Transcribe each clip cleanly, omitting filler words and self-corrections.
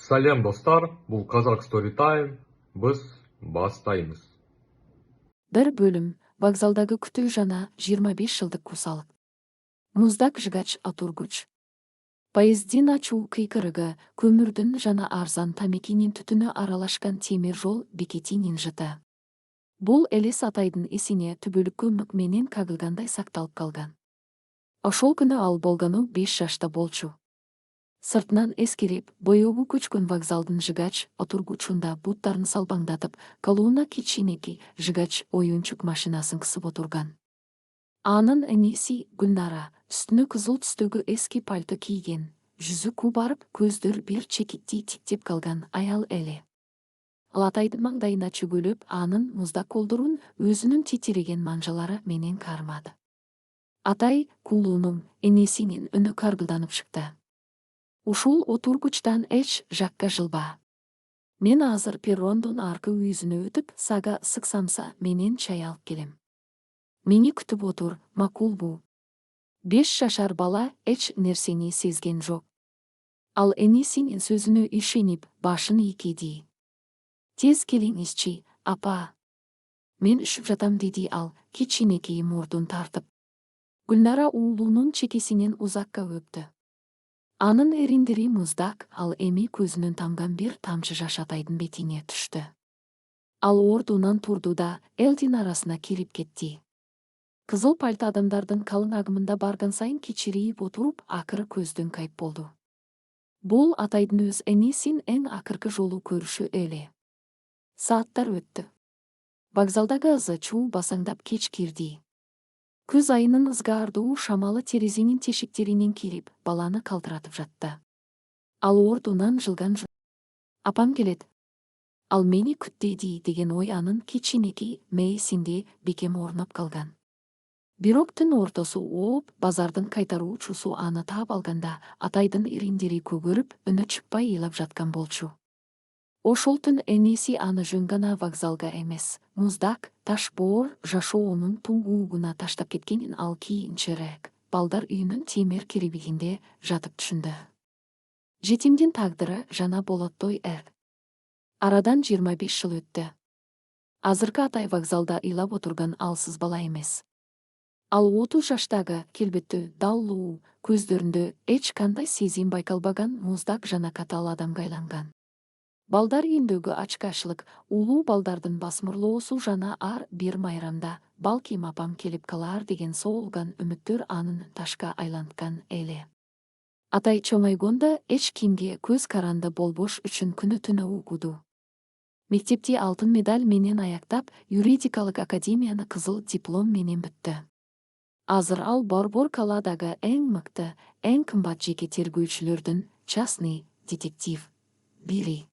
Сәлем достар, бұл Қазақ Story Time, біз бастаймыз. Бір бөлім, вокзалдағы күтүү жана 25 жылдык курсалык. Муздак жыгач Атургуч. Поездин ачуу кыйкырыгы, көмүрдүн жана арзан тамекинин түтүнү аралашкан темир жол бекетинин жыты. Бул Элес Атайдын эсине түбөлүк көмүк менен кагылгандай сакталып калган. Ошол күнү ал болгону 5 жашта болчу. Сыртынан эскирип, боёбу көчкөн вокзалдын жыгач Атургучунда буттарын салбаңдатып, колуна кичинекей жыгач оюнчук машинасын кысып отурган. Анын энеси Гүлнара үстүнө кызыл түстөгү эски пальто кийген, жүзү кубарып, көздөр бир чекиттей тиктеп калган аял эле. Ал Атайдын маңдайына чөгөлүп, анын муздак колдорун өзүнүн титиреген манжалары менен кармады. Атай, кулунум, энесинин үнү каргылданып чыкты. Ушул отургучтан эч жакка жылба. Мен азыр перрондун аркы үйүзүнө өтүп, сага сыксамса менен чай алып келем. Мени күтүп отур, макулбу? 5 жашар бала эч нерсени сезген жок. Ал энесинин сөзүнө ишенип, башын ийкеди. Тез келиңизчи, апа. Мен үшүп жатам, деди ал, кичинекей мурдун тартып. Гүлнара уулунун чекесинен узакка өптү. Анын эриндири муздак, ал эми көзүнөн тамган бир тамчы жаш Атайдын бетине түштү. Ал ордунан турду да элдин арасына кирип кетти. Кызыл пальто адамдардын калың агымында барган сайын кичирейип отуруп, акыры көздөн кайып болду. Бул Атайдын өз энесин эң акыркы жолу көрүшү эле. Сааттар өттү. Вокзалдагы ызы-чуу басаңдап кеч кирди. Күз айынын ызгаардуу шамалы терезенин тешиктеринен кирип, баланы калтыратып жатты. Ал ордунан жылган жок. Апам келет. Ал мени күт деди деген ой анын кичинекей мээсинде бекем орноп калган. Бирок түн ортосу ооп, базардын кайтаруучусу аны таап алганда, Атайдын ириндери көгөрүп, үнү чыкпай ыйлап жаткан болчу. Ошол түн энеси аны жөн гана вокзалга эмес, муздак, таш боор жашоонун туңгуугуна таштап кеткенин ал кийинчерээк балдар үйүнүн темир киребигинде жатып түшүндү. Жетимдин тагдыры жана болоттой Арадан 25 жыл өттү. Азыркы Атай вокзалда ыйлап отурган алсыз бала эмес. Ал 30 жаштагы келбеттүү, даллуу, көздөрүндө эч кандай сезим байкалбаган муздак жана катал адамга айланган. Балдар үйүндөгү ачкачылык, улуу балдардын басмырлоосу жана ар бир майрамда балким апам келип калаар деген соолган үмүттөр анын ташка айланткан эле. Атай чоңойгондо эч кимге көз каранды болбош үчүн күнү-түнү угуду. Мектепти алтын медаль менен аяктап, юридикалык академияны кызыл диплом менен бүттү. Азыр ал Борбор Каладагы эң мыкты, эң кымбат жеке тергөөчүлөрдүн частный детектив бири.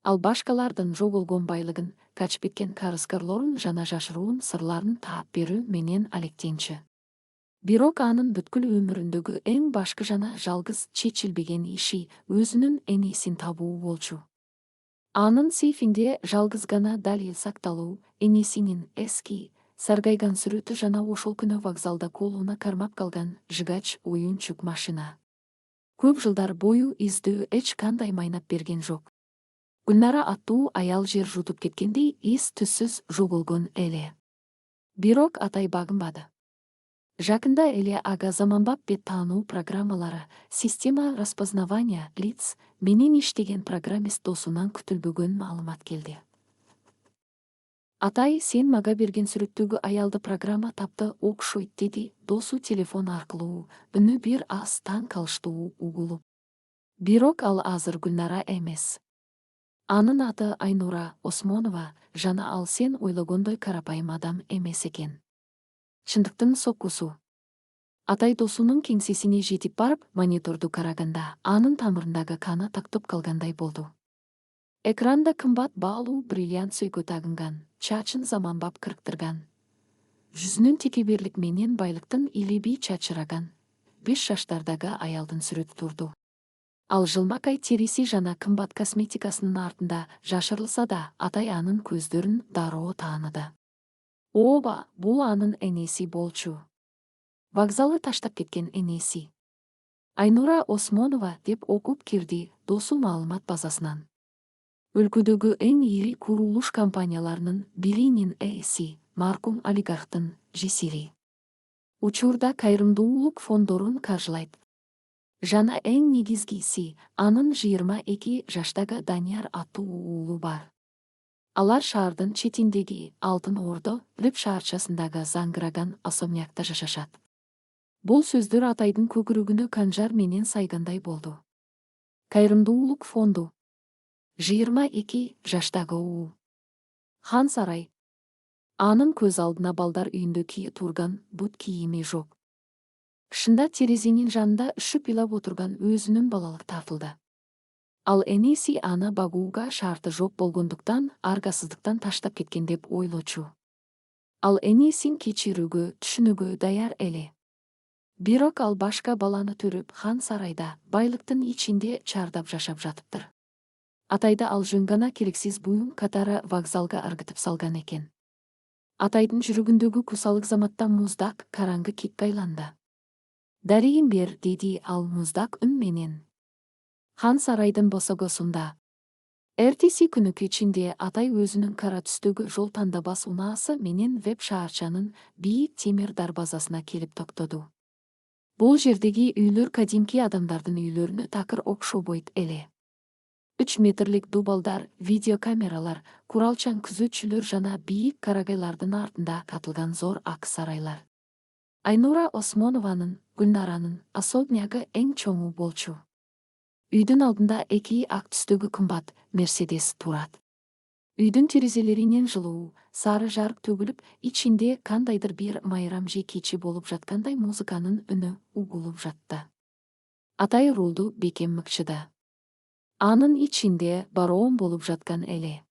Ал башкалардын жоголгон байлыгын, качып кеткен карызкарлорун жана жашыруун сырларын таап берүү менен алектенчү. Бирок анын бүткүл өмүрүндөгү эң башкы жана жалгыз чечилбеген иши өзүнүн энесин табуу болчу. Анын сейфинде жалгыз гана далил сакталуу, энесинин эски, саргайган сүрөтү жана ошол күнү вокзалда колуна кармап калган жыгач оюнчук машина. Көп жылдар бою издөө эч кандай майнап берген жок. Гүлнара аттуу аял жер жутуп кеткендей из түссүз жоголгон эле. Бирок Атай багынбады. Жакында эле ага заманбап бет таануу программалары, система распознавания лиц менен иштеген программист досунан күтүлбөгөн маалымат келди. Атай, сен мага берген сүрөттөгү аялды программа тапты окшойт, деди досу телефон аркылуу, үнү бир аз таң калыштуу угулуп. Бирок ал азыр Гүлнара эмес. Анын аты Айнура Осмонова жана ал сен ойлогондой карапайым адам эмес экен. Чындыктын соккусу. Атай досунун кеңсесине жетип барып, мониторду караганда, анын тамырындагы каны тактоп калгандай болду. Экранда кымбат баалуу бриллиант сөйкө тагынган, чачын заманбап кырктырган. Жүзүнүн текеберлик менен байлыктын илиби чачыраган 5 жаштардагы аялдын сүрөтү турду. Ал жылмакай териси жана кымбат косметикасынын артында жашырылса да, Атай анын көздөрүн дароо тааныды. Ооба, бул анын энеси болчу. Вокзалы таштап кеткен энеси. Айнура Осмонова деп окуп кирди досу маалымат базасынан. Өлкөдөгү эң ири курулуш компанияларынын биринин ээси, маркум олигархтын жесири. Учурда кайрымдуулук фондорун каржылайт. Жана эң негизгиси, анын 22 жаштагы Данияр аттуу уулу бар. Алар шаардын четиндеги Алтын Ордо Рып шаарчасындагы заңгыраган особнякта жашашат. Бул сөздөр атайдын көкүрөгүнө канжар менен сайгандай болду. Кайрымдуулук фонду. 22 жаштагы уул. Хан Сарай. Анын көз алдына балдар үйүндө кийи турган бут кийими жок. Шында терезенин жанында үшүп илап отурган өзүнүн балалык тартылды. Ал энеси аны багууга шарты жок болгондуктан аргасыздыктан таштап кеткен деп ойлочу. Ал энесин кечирүүгө, түшүнүүгө даяр эле. Бирок ал башка баланы төрүп Хан Сарайда байлыктын ичинде чардап жашап жатыптыр. Атайда ал жөн гана керексиз буюм катары вокзалга ыргытып салган экен. Атайдын жүрөгүндөгү кусалык заматта Муздак караңгы китке айланды. Дарийим бер, деди ал Муздак үн менен. Хан Сарайдын босогосунда. Эртеси күнү кечинде атай өзүнүн кара түстөгү жол тандабас унаасы менен Веб шаарчанын бийик темир дарбазасына келип токтоду. Бул жердеги үйлөр кадимки адамдардын үйлөрүнө такыр окшобойт эле. 3 метрлик дубалдар, видеокамералар, куралчан күзөтчүлөр жана бийик карагайлардын артында катылган зор ак сарайлар. Айнура Осмонованын, Гүлнаранын особнягы эң чоңу болчу. Үйдүн алдында 2 ак түстөгү кымбат Мерседес турат. Үйдүн терезелеринен жылуу, сары жарык төгүлүп, ичинде кандайдыр бир майрам же кечи болуп жаткандай музыканын үнү угулуп жатты. Атай рулду бекем мыкчыды. Анын ичинде бароон болуп жаткан эле.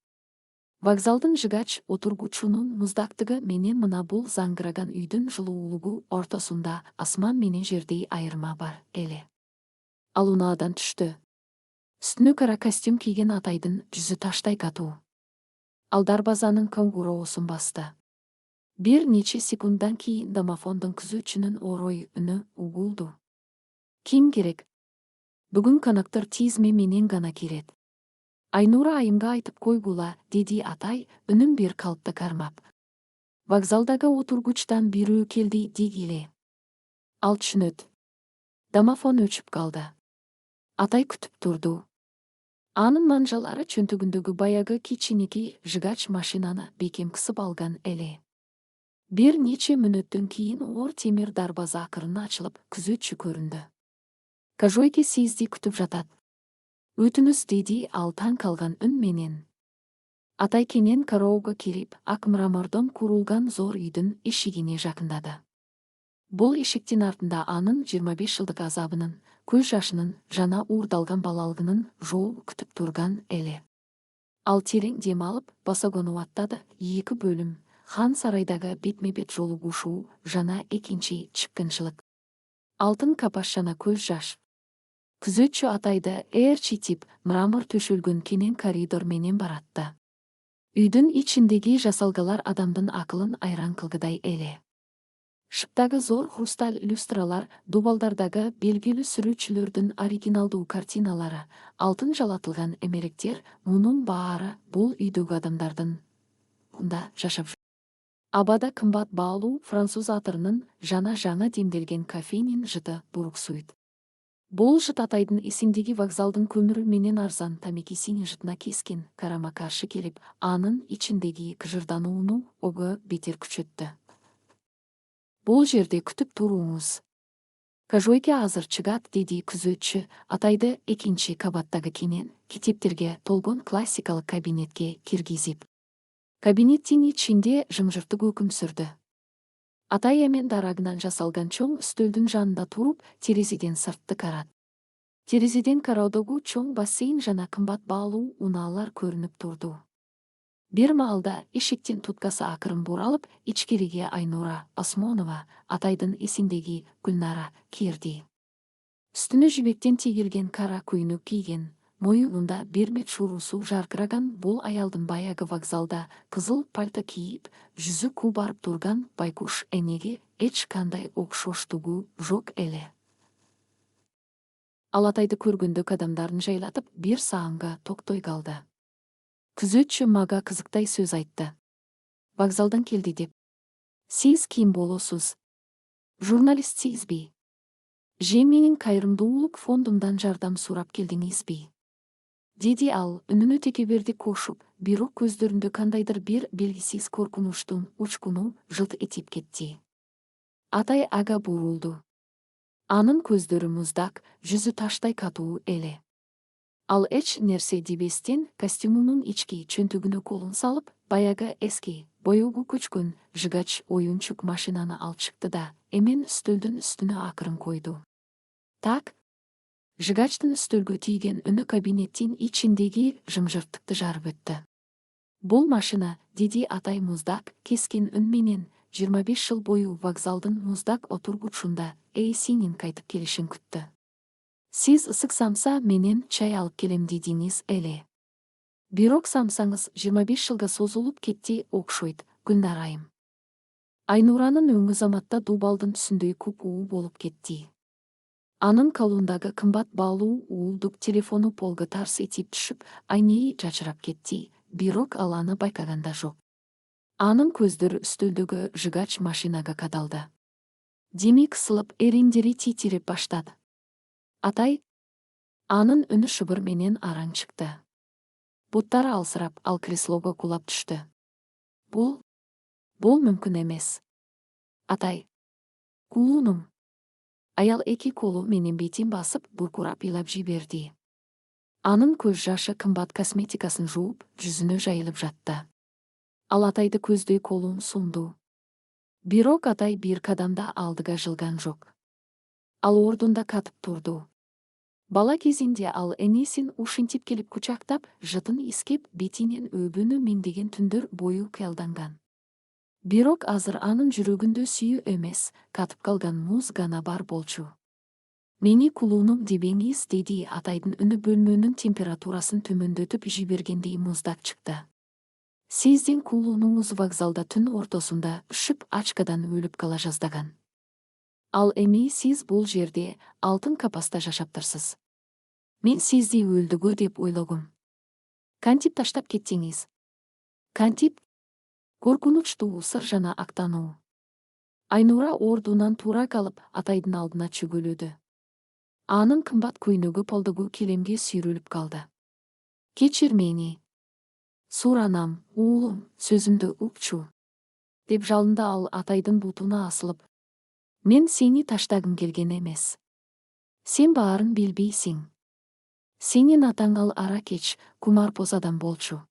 Вокзалдын жыгач отургучунун муздактыгы менен мына бул заңгыраган үйдүн жылуулугу ортосунда асман менен жердей айырма бар эле. Ал унаадан түштү. Үстүнө кара костюм кийген атайдын жүзү таштай катуу. Ал дарбазанын коңгуроосун басты. Бир нече секунддан кийин домофондун күзөтчүнүн орой үнү угулду. Ким керек? Бүгүн конактор тизме менен гана кирет. Айнура айымга айтып койгула, деди атай үнүн бир калыпта кармап. Вокзалдагы отургучтан бирөө келди дегиле. Ал түшүнөт. Домофон өчүп калды. Атай күтүп турду. Анын манжалары чөнтөгүндөгү баягы кичинекей жыгач машинаны бекем кысып алган эле. Бир нече мүнөттөн кийин оор темир дарбаза акырын ачылып, күзөтчү көрүндү. Кажойке сизди күтүп жатат. Өтүнүз, деди ал таң калган үн менен. Атай кенен кароого кирип, ак мрамордон курулган зор үйдүн эшигине жакындады. Бул эшиктин артында анын 25 жылдык азабынын, көз жашынын жана уурдалган балалыгынын жолу күтүп турган эле. Ал терең дем алып, басогону аттады. 2 бөлүм. Хан Сарайдагы бетме-бет жолугушуу жана экинчи чыккынчылык. Алтын капаш жана көз жаш. Күзөтчү атайды ээрчитип, мрамор төшөлгөн кенен коридор менен баратты. Үйдүн ичиндеги жасалгалар адамдын акылын айран кылгыдай эле. Шыптагы зор хрусталь люстралар, дубалдардагы белгилүү сүрөтчүлөрдүн оригиналдуу картиналары, алтын жалатылган эмеректер, мунун баары бул үйдөгү адамдардын да жашап жүр. Абада кымбат баалуу француз атырынын жана жаңы демделген кофейнин жыты буруксуйт. Бул жыт атайдын эсиндеги вокзалдын көмүрү менен арзан тамекисинин жытына кескен карама каршы келип, анын ичиндеги кыжырданууну ого бетер күчөттү. Бул жерде күтүп туруңуз. Кажойке азыр чыгат, деди күзөтчү атайды экинчи кабаттагы кенен китептерге толгон классикалык кабинетке киргизип. Кабинеттин ичинде жымжырттык өкүм сүрдү. Атай эмен дарагынан жасалган чоң үстөлдүн жанында туруп, терезеден сыртты карат. Терезеден кароодогу чоң бассейн жана кымбат баалуу унаалар көрүнүп турду. Бир маалда эшиктин туткасы акырын буралып, ичкериге Айнура Осмонова, атайдын эсиндеги Гүлнара кирди. Үстүнө жибектен тигилген кара көйнөк кийген, моюнунда бермек шуурусу жаркыраган бул аялдын баягы вокзалда кызыл пальто кийип, жүзү кубарып турган байкуш энеге эч кандай окшоштугу жок эле. Ал Атайды көргөндө адамдарын жайлатып, бир саамга токтой калды. Күзөтчү мага кызыктай сөз айтты. Вокзалдан келди деп. Сиз ким болосуз? Журналистсизби? Же менин кайрымдуулук фондумдан жардам сурап келдиңизби? Деди ал, үнүнө текеберди кошуп, бирок көздөрүндө кандайдыр бир белгисиз коркунучтун учкуну жылт этип кетти. Атай ага бурулду. Анын көздөрү муздак, жүзү таштай катуу эле. Ал эч нерсе дебестен костюмунун ички чөнтөгүнө колун салып, баягы эски, боёгу көчкөн жыгач оюнчук машинаны алып чыкты да, эмен үстөлдүн үстүнө акырын койду. Так, жыгачтын үстөлгө тийген үнү кабинеттин ичиндеги жымжырттыкты жарып өттү. Бул машина, деди Атай муздак, кескин үн менен, 25 жыл бою вокзалдын муздак отургучунда сенин кайтып келишин күттү. Сиз ысык самса менен чай алып келем дедиңиз эле. Бирок самсаңыз 25 жылга созулуп кетти окшойт, Гүлнар айым. Айнуранын өңү заматта дубалдын түсүндөй куп-уу болуп кетти. Анын колундагы кымбат баалуу уулдук телефону полго тарс этип түшүп, айнеи жачырап кетти, бирок ал аны байкаганда жок. Анын көздөрү үстөлдөгү жыгач машинага кадалды. Деми кысылып, эриндери титиреп баштады. Атай, анын үнү шыбыр менен араң чыкты. Буттары алсырап, ал креслого кулап түштү. Бул мүмкүн эмес. Атай, кулунум. Аял эки колу менен бетин басып, буркурап ыйлап жиберди. Анын көз жашы кымбат косметикасын жууп, жүзүнө жайылып жатты. Ал Атайды көздөй колун сунду. Бирок Атай бир кадамда алдыга жылган жок. Ал ордунда катып турду. Бала кезинде ал энесин ушинтип келип кучактап, жытын искеп, бетинен өбүнү миңдеген түндөр бою кыялданган. Бирок азыр анын жүрөгүндө сүйүү эмес, катып калган муз гана бар болчу. Мени кулунум дебеңиз, деди Атайдын үнү бөлмөнүн температурасын төмөндөтүп жибергендей муздак чыкты. Сиздин кулунуңуз вокзалда түн ортосунда үшүп ачкадан өлүп кала жаздаган. Ал эми сиз бул жерде алтын капаста жашаптырсыз. Мен сизди өлдүгү деп ойлогом. Кантип таштап кеттиңиз? Кантип? Коркунучтуу сыр жана актануу. Айнура ордунан туура калып, Атайдын алдына чөгөлөдү. Анын кымбат көйнөгү полдогу килемге сүйрөлүп калды. Кечир мени. Суранам, уулум, сөзүмдү укчу. Деп жалынды ал Атайдын бутуна асылып. Мен сени таштагым келген эмес. Сен баарын билбейсиң. Сенин атаң ал аракеч, кумарпоз адам болчу.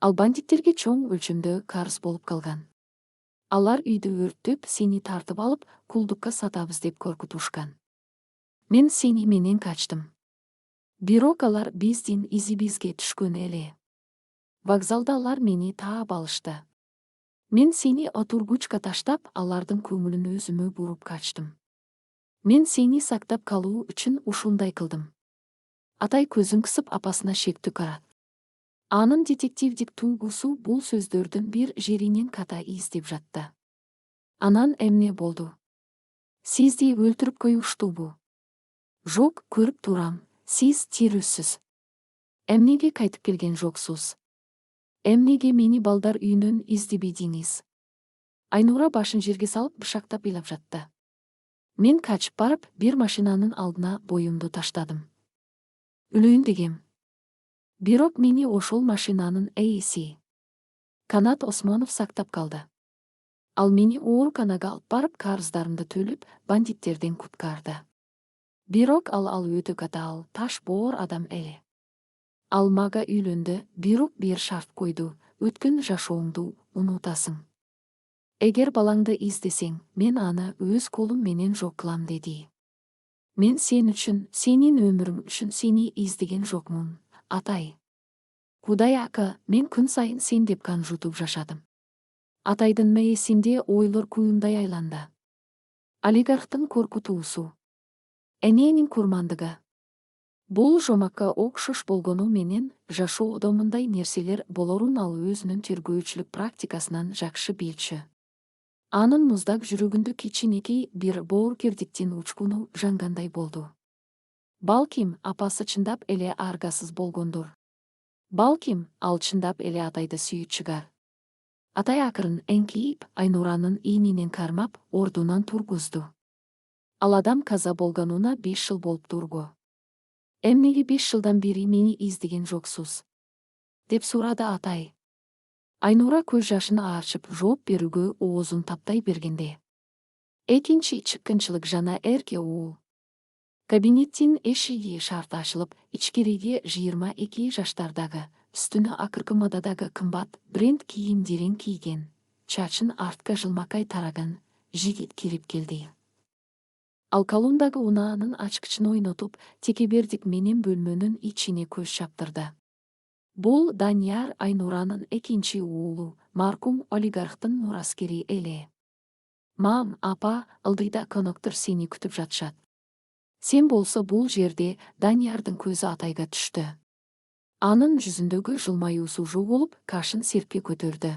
Ал бандиттерге чоң өлчөмдө карыз болуп калган. Алар үйдү өрттөп, сени тартып алып, кулдукка сатабыз деп коркутушкан. Мен сени менен качтым. Бирок алар биздин изибизге түшкөн эле. Вокзалда алар мени таап алышты. Мен сени отургучка таштап, алардын көңүлүн өзүмө буруп качтым. Мен сени сактап калуу үчүн ушундай кылдым. Атай көзүн кысып апасына шектүү карат. Анын детективдик туйгусу бул сөздөрдүн бир жеринен ката издеп жатты. Анан эмне болду? Сизди өлтүрүп коюштубу? Жок, көрүп турам, сиз тирүүсүз. Эмнеге кайтып келген жоксуз? Эмнеге мени балдар үйүнөн издебедиңиз? Айнура башын жерге салып бышактап ыйлап жатты. Мен качып барып, бир машинанын алдына боюмду таштадым. Өлөйүн дегем. Бирок мени ошол машинанын ээси Канат Осмонов сактап калды. Ал мени ооруканага алып барып, карыздарымды төлөп, бандиттерден куткарды. Бирок ал өтө катаал, таш боор адам эле. Ал мага үйлөндү, бирок бир шарт койду: өткөн жашооңду унутасың. Эгер балаңды издесең, мен аны өз колум менен жок кылам, деди. Мен сен үчүн, сенин өмүрүң үчүн сени издеген жокмун, Атай. Кудай ака, мен күн сайын сен деп кан жутуп жашадым. Атайдын мээсинде ойлор куюндай айланды. Олигархтын коркутуусу. Эненин курмандыгы. Бул жомакка окшош болгону менен, жашоодо мындай нерселер болорун ал өзүнүн тергөөчүлүк практикасынан жакшы билчү. Анын муздак жүрөгүндө кичинекей бир боорукердиктин учкуну жангандай болду. Балким, апасы чындап эле аргасыз болгондур. Балким, ал чындап эле атайды сүйүт чыгар. Атай акырын эңкейип, Айнуранын ийнинен кармап, ордунан тургузду. Ал адам каза болгонуна 5 жыл болуп турго. Эмнеге 5 жылдан бери мени издеген жоксуз? Деп сурады атай. Айнура көз жашын ачып жооп берүүгө оозун таптай бергенде. Экинчи чыккынчылык жана эрке уул. Кабинеттин эшиги шарт ачылып, ичкериге 22 жаштардагы, үстүнө акыркы модадагы кымбат бренд кийимдерин кийген, чачын артка жылмакай тараган жигит кирип келди. Ал колундагы унаанын ачкычын ойнотуп, текебердик менен бөлмөнүн ичине көз чаптырды. Бул Данияр Айнуранын экинчи уулу, маркум олигархтын мураскери эле. Мам, апа, ылдыйда коноктор сени күтүп жатышат. Сен болсо бул жерде Даниярдын көзү атайга түштү. Анын жүзүндөгү жылмаюусу жоголуп, кашын серпке көтөрдү.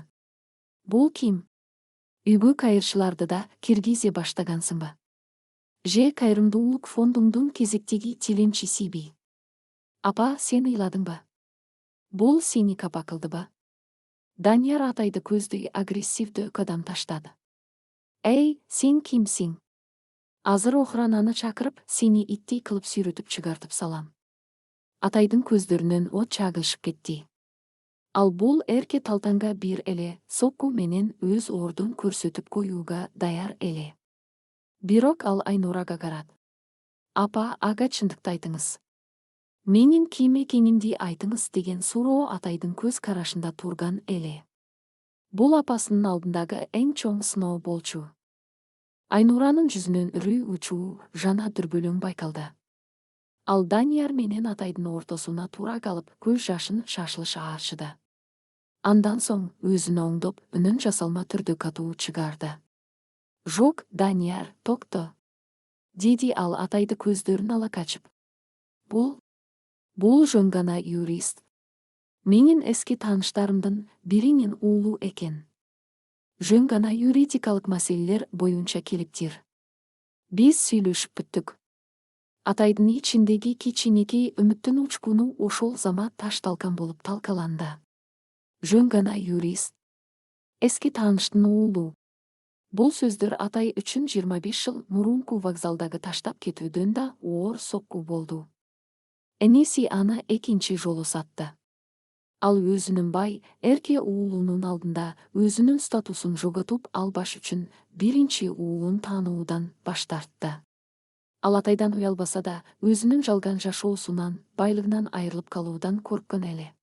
Бул ким? Үйгө кайырчыларды да киргизе баштагансыңбы? Же кайрымдуулук фондуңдун кезектеги тилемчисиби? Апа, сен ыйладыңбы? Бул сени капа кылдыбы? Данияр атайды көздөй агрессивдүү кадам таштады. Эй, сен кимсиң? Азыр охрананы чакырып, сени иттей кылып сүйрөтүп чыгартып салам. Атайдын көздөрүнөн от чагылышып кетти. Ал бул эрке талтанга бир эле сокку менен өз ордун көрсөтүп коюуга даяр эле. Бирок ал Айнурага карат. Апа, ага чындыкты айтыңыз. Менин ким экенимди айтыңыз деген суроо атайдын көз карашында турган эле. Бул апасынын алдындагы эң чоң сыноо болчу. Айнуранын жүзүнөн үрүй учуу жана дүрбөлөң байкалды. Ал Данияр менен атайдын ортосуна туура калып, көз жашын шашылыш ачыды. Андан соң өзүн оңдоп, үнүн жасалма түрдө катуу чыгарды. Жок, Данияр, токто. Деди ал атайды көздөрүн ала качып. Бул жөн гана юрист. Менин эски тааныштарымдын биринин уулу экен. Жөн гана юридикалык маселелер боюнча келиптир. Биз сүйлөшүп бүттүк. Атайдын ичиндеги кичинекей үмүттүн учкуну ошол замат ташталкан болуп талкаланды. Жөн гана юрист. Эски тааныштын уулу. Бул сөздөр атай үчүн 25 жыл мурунку вокзалдагы таштап кетүүдөн да оор сокку болду. Энеси аны экинчи жолу сатты. Ал өзүнүн бай, эрке уулунун алдында өзүнүн статусун жоготуп албаш үчүн биринчи уулун таануудан баш тартты. Ал атайдан уялбаса да, өзүнүн жалган жашоосунан, байлыгынан айрылып калуудан корккон эле.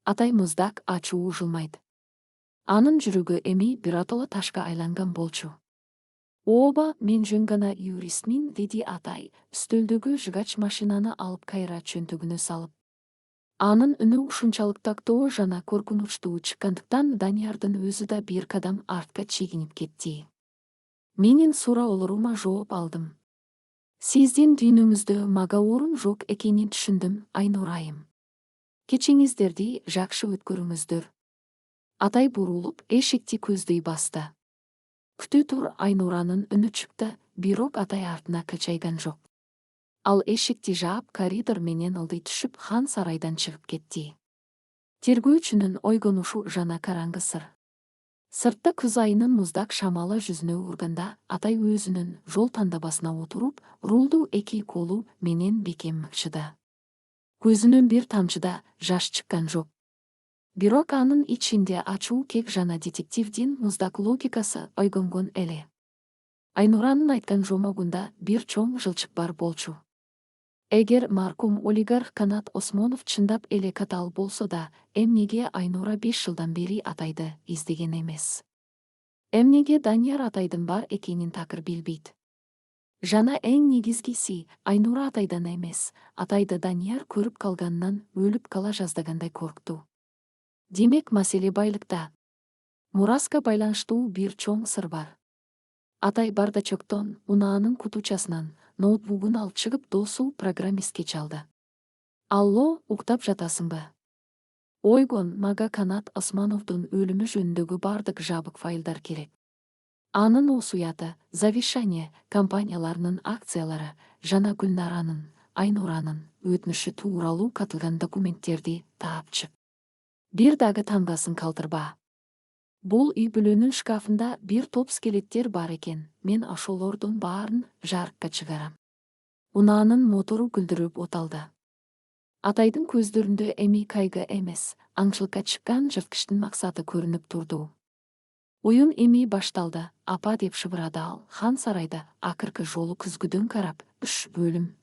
Атай муздак ачуу жылмайт. Анын жүрөгү эми биротоло ташка айланган болчу. Ооба, мен жөн гана юристмин, деди атай, үстөлдөгү жыгач машинаны алып кайра чөнтөгүнө салып. Анын үнү ушунчалык тактоо жана коркунучтуу чыккандыктан Даниярдын өзү да бир кадам артка чегинип кетти. Менин суроолорума жооп алдым. Сиздин дүйнөңүздө мага орун жок экенин түшүндүм, Айнурайым. Кечиңиздерди жакшы өткөрүңүздөр. Атай бурулуп, эшикти көздөй басты. Күтө тур, Айнуранын үнү чыкты, бирок атай артына кылчайган жок. Ал эшикти жаап, коридор менен ылдый түшүп, хан сарайдан чыгып кетти. Тергөөчүнүн ойгонушу жана караңгы сыр. Сыртта күз айынын муздак шамалы жүзүнө урганда, атай өзүнүн жол тандабасына отуруп, рулду эки колу менен бекем мыкчыды. Көзүнөн бир тамчы да жаш чыккан жок. Бирок анын ичинде ачуу кек жана детективдин муздак логикасы ойгонгон эле. Айнуранын айткан жомогунда бир чоң жылчык бар болчу. Эгер маркум олигарх Канат Осмонов чындап эле катал болсо да, эмнеге Айнура 5 жылдан бери атайды издеген эмес? Эмнеге Данияр атайдын бар экенин такыр билбейт? Жана эң негизгиси, Айнура атайдан эмес, атайды Данияр көрүп калганынан өлүп кала жаздагандай коркту. Демек, маселе байлыкта. Мураска байланыштуу бир чоң сыр бар. Атай бардачоктон, унаанын кутучасынан, ноутбугун алып чыгып, досу программистке чалды. Алло, уктап жатасыңбы? Ойгон, мага Канат Османовдун өлүмү жөнүндөгү бардык жабык файлдар керек. Анын осуяты, завишание, компанияларынын акциялары, жана Гүлнаранын, Айнуранын өтініші тууралуу катылган документтерди таапчы. Бир дагы таңдасын калтырба. Бул үй бүлөнүн шкафында бир топ скелеттер бар экен. Мен ошолордун баарын жарыкка чыгарам. Унаанын мотору күлдүрүп оталды. Атайдын көздөрүндө эми кайгы эмес, аңчылыкка чыккан жырткычтын максаты көрүнүп турду. Оюн эми башталды, апа деп шыбырады ал. Хан сарайда акыркы жолу күзгүдөн карап, 3 бөлүм.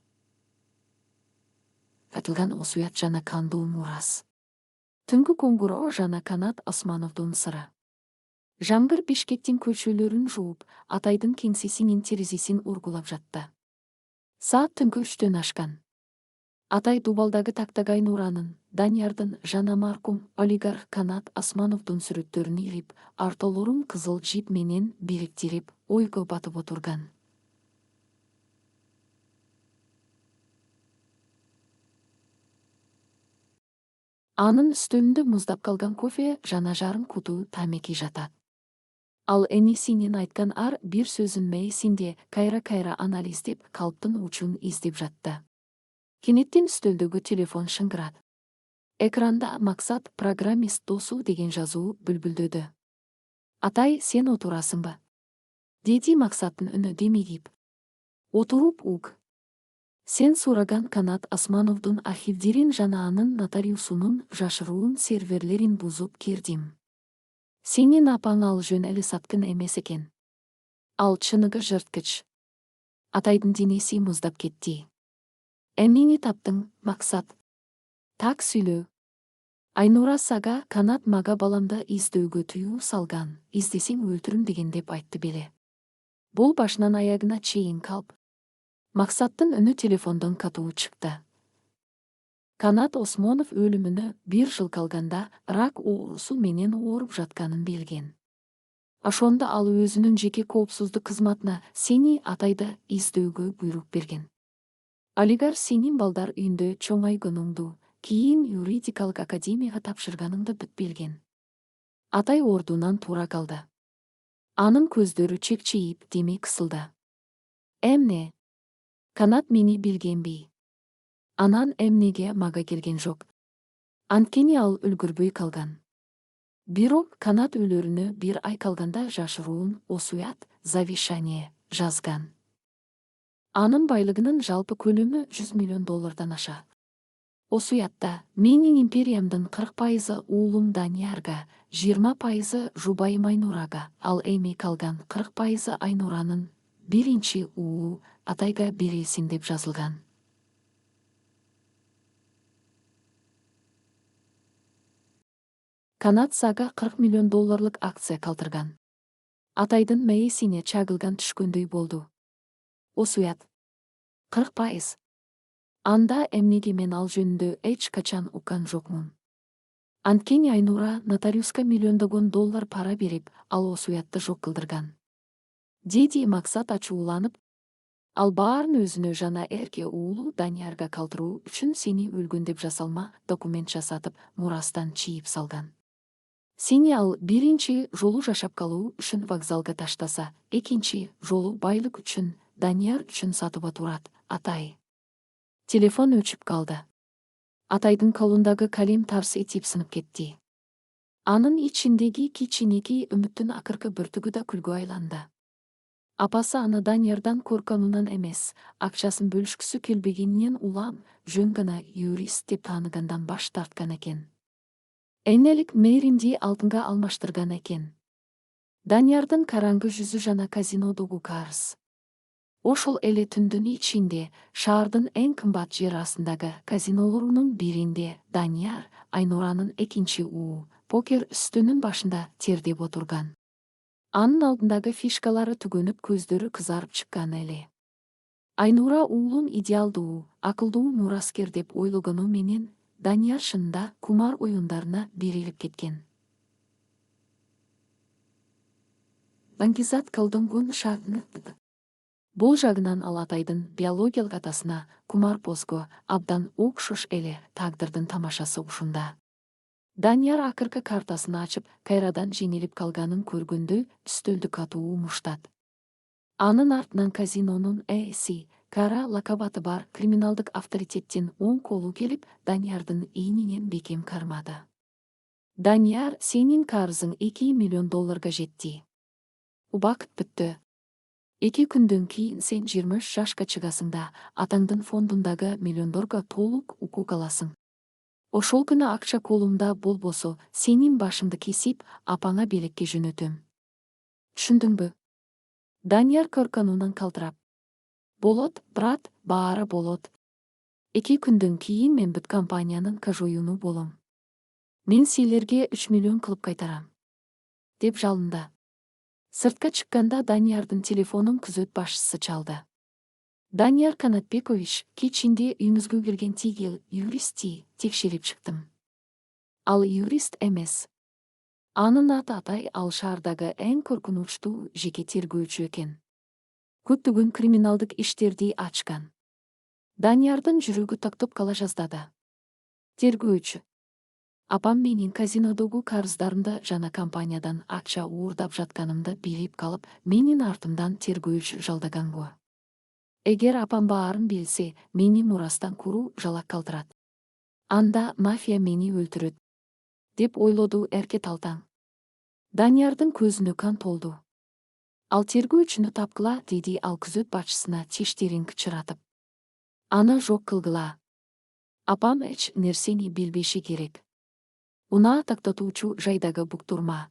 Катылган осуят жана кандуу мурас. Түнгү коңгуроо жана Канат Османовдун сыры. Жамгыр Бишкектин көчөлөрүн жууп, атайдын кеңсесинин терезесин ургулап жатты. Саат түнкү 3-төн ашкан. Атай дубалдагы тактагы Айнуранын, Даниярдын жана маркум олигарх Канат Османовдун сүрөттөрүн ийип, артолорун кызыл жип менен бириктирип, ойго батып отурган. Анын үстөлүндө муздап калган кофе жана жарым куту тамеки жатат. Ал энесинин айткан ар бир сөзүн мээсинде кайра-кайра анализдеп, калптын учун издеп жатты. Кенеттен үстөлдөгү телефон шыңгырат. Экранда Максат программист досу деген жазуу бүлбүлдөдү. Атай, сен отурасыңбы? Деди Максаттын үнү демигип. Отуруп уг. Сен сураган Канат Османовдун архивдерин жана анын нотариусунун жашыруун серверлерин бузуп кирдим. Сенин апаң ал жөн эле саткын эмес экен. Ал чыныгы жырткыч. Атайдын денеси муздап кетти. Эмнени таптың, Максат? Так сүйлөө. Айнура сага Канат мага баламды издөөгө тыюу салган. Издесең өлтүрүм деген деп айтты беле. Бул башынан аягына чейин калп. Максаттын үнү телефондон катуу чыкты. Канат Осмонов өлүмүнө 1 жыл калганда рак оорусу менен ооруп жатканын билген. Ошондо ал өзүнүн жеке коопсуздук кызматына сени атайды издөөгө буйрук берген. Олигарх сенин балдар үйүндө чоңойгонуңду, кийин юридикалык академияга тапшырганыңды бүт билген. Атай ордунан туура калды. Анын көздөрү чекчейип, деми кысылды. Эмне? Канат мени билгенби? Анан эмнеге мага келген жок? Анткени ал үлгүрбөй калган. Бирок Канат өлөрүнө 1 ай калганда жашыруун осуят, завещание жазган. Анын байлыгынын жалпы көлөмү $100 миллион аша. Осуятта менин империямдын 40% уулум Даниярга, 20% жубайым Айнурага, ал эми калган 40% Айнуранын биринчи уулу Атайга берилсин деп жазылган. Канат сага $40 миллион акция калтырган. Атайдын мээсине чагылган түшкөндөй болду. Осуят. 40%. Анда эмнеге мен ал жөнүндө эч качан уккан жокмун. Анткени Айнура нотариуска $миллиондогон пара берип, ал осуятты жок кылдырган. Деди Максат ачууланып, ал баарын өзүнө жана эрке уулу Даниярга калтыруу үчүн сени өлгөн деп жасалма документ жасатып, мурастан чийип салган. Сени ал биринчи жолу жашап калуу үчүн вокзалга таштаса, экинчи жолу байлык үчүн, Данияр үчүн сатып турат, Атай. Телефон өчүп калды. Атайдын колундагы калем тарс этип сынып кетти. Анын ичиндеги кичинекей үмүттүн акыркы бүртүгү да күлгө айланды. Апасы аны Даниярдан корконунан эмес, акчасын бөлүшкүсү келбегенинен улам, жөн гана юрист деп тааныгандан баш тарткан экен. Энелик мээримди алтынга алмаштырган экен. Даниярдын караңгы жүзү жана казинодогу карыз. Ошол эле түндүн ичинде шаардын эң кымбат жер астындагы казинолорунун биринде Данияр Айнуранын экинчи уулу покер үстүнүн башында тердеп отурган. Анын алдындагы фишкалары түгөнүп, көздөрү кызарып чыккан эле. Айнура уулун идеалдуу, акылдуу мураскер деп ойлогону менен Данияр шынында кумар оюндарына берилип кеткен. Баңгизат колдонгон шагын. Бул жагынан ал Атайдын биологиялык атасына, Кумар Бозго, абдан окшош эле тагдырдын тамашасы ушунда. Данияр акыркы картасын ачып, кайрадан жеңилип калганын көргөндө үстөлдү катуу муштат. Анын артынан казинонун ээси, Кара лакабаты бар криминалдык авторитеттен оң колу келип, Даниярдын ийинен бекем кармады. Данияр, сенин карызың 2 миллион долларга жетти. Убакыт бүттү. 2 күндөн кийин сен 23 жашка чыгасың да, атаңдын фондундагы миллиондорго толук укук аласың. Ошол күнү акча колумда болбосо, сенин башыңды кесип, апаңа белекке жөнөтөм. Түшүндүңбү? Данияр корконуунан калтырап. Болот, брат, баары болот. 2 күндөн кийин мен бүт компаниянын кожоюну болом. Мен силерге 3 миллион кылып кайтарам. Деп жалынды. Сыртка чыкканда Даниярдын телефонун күзөт башчысы чалды. Данияр Канатбекович, кечинде үйүңүзгө келген тигил юристти текшерип чыктым. Ал юрист эмес. Анын аты Атай, ал шаардагы эң коркунучтуу жеке тергөөчү экен. Көптөгөн криминалдык иштерди ачкан. Даниярдын жүрөгү токтоп кала жаздады. Тергөөчү. Апам менин казинодогу карыздарымды жана компаниядан акча уурдап жатканымды билип калып, менин артымдан тергөөчү жалдагангу. Эгер апам баарын билсе, мени мурастан куруу жалак калтырат. Анда мафия мени өлтүрөт, деп ойлоду эркет Алтаң. Даниярдын көзүнө кан толду. Ал тергөөчүнү тапкыла, деди ал күзөт башчысына тиштерин кычыратып. Аны жок кылгыла. Апам эч нерсени билбеши керек. Унаа тактатуучу жайдагы буктурма.